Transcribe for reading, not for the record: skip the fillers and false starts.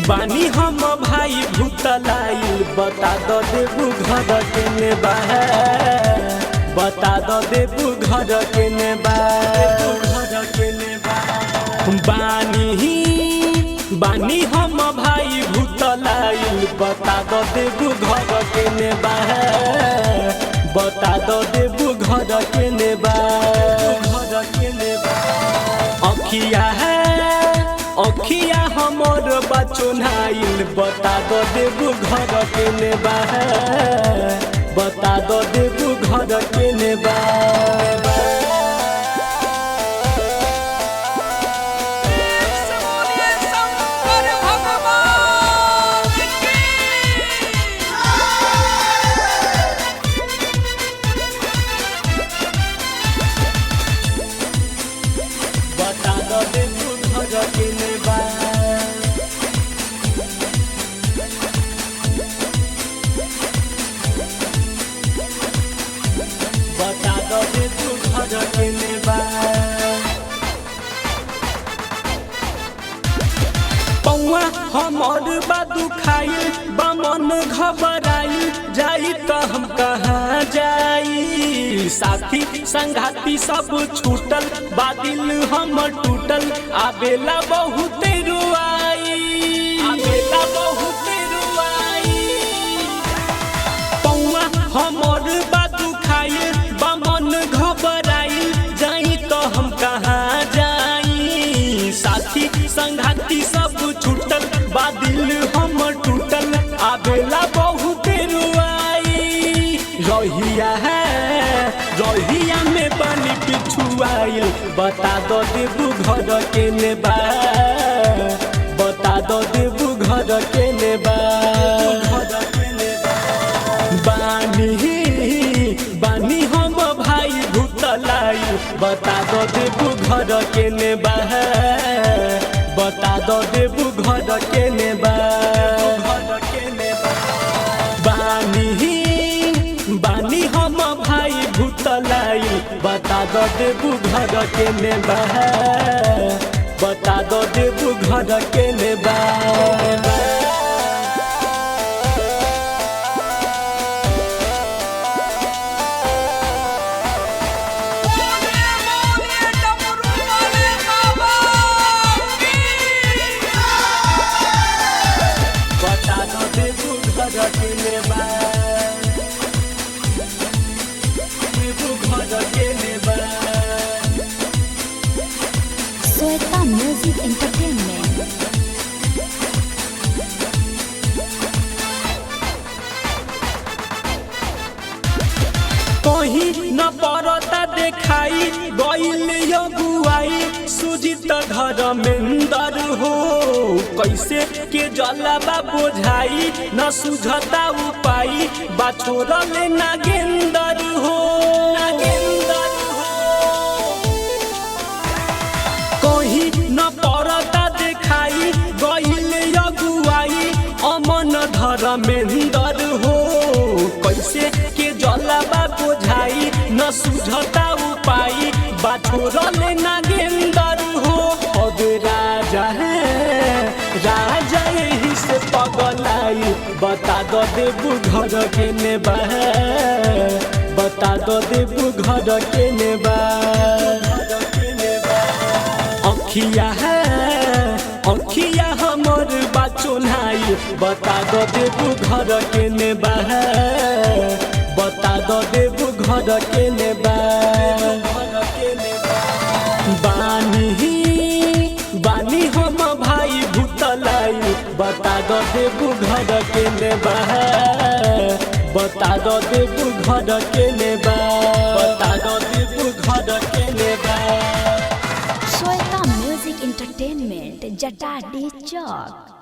बानी हम भाई भूतलाइल बता दो देबू घर केने बा बता दो देबू घर केने बा बानी हम भाई भूतलाइल बता दो देबू घर केने बा बता दो देबू घर केने बा अखिया हमर बचोनाइल बता दो देबू घर केने बा बता दो देबू घर केने बा बता दो देबू घर केने बा बता दो देबू घर केने बा पौआ हमर बा दुखाइल बा मन घबराइल जाई त हम कहाँ जाई साथी संगाती सब छूटल बा दिल हमर टूटल आबेला बहुत रुआई पौआ हमर बा दुखाइल बा मन घबराइल जाई त हम कहाँ जाई साथी संगाती सब छूटल बा दिल हमर टूटल आबेला बहुत रुआई रहिया में पानी पिछुआइल बता दो देबू घर केने बा बता दो देबू घर केने बा बानी हम भाई भूतलाइल बता दो देबू घर केने बा बता दो देबू घर केने बा बानी हम भाई भूतलाइल बता दो देबू घर केने बा बता दो देबू घर केने बा बता दो देबू घर केने बा Sweta Music Entertainment. कहीं न पड़ता देखाई गइल अगुआई सुजित धर्मेंद्र हो कैसे के जलवा बोझाई न सुझता उपाय बा छोड़ल नागेंद्र हो कहीं न पड़ता देखाई गइल अगुआई अमन धर्मेंद्र हो कैसे के जलवा बोझाई न सुझता उपाय बा छोड़ल नागेंद्र हो अब राजा यही से पगलाई बता दो देबू घर केने बा बता दो देबू घर केने बा अखिया हमर बचोनाई बता दो देबू घर केने बा बता दो देबू घर केने बा बानी हम भाई भूतलाई बता दो देबू घर केने बा बता दो देबू घर केने बा बता दो देबू घर केने बा Sweta Music Entertainment, Jatadi Chowk.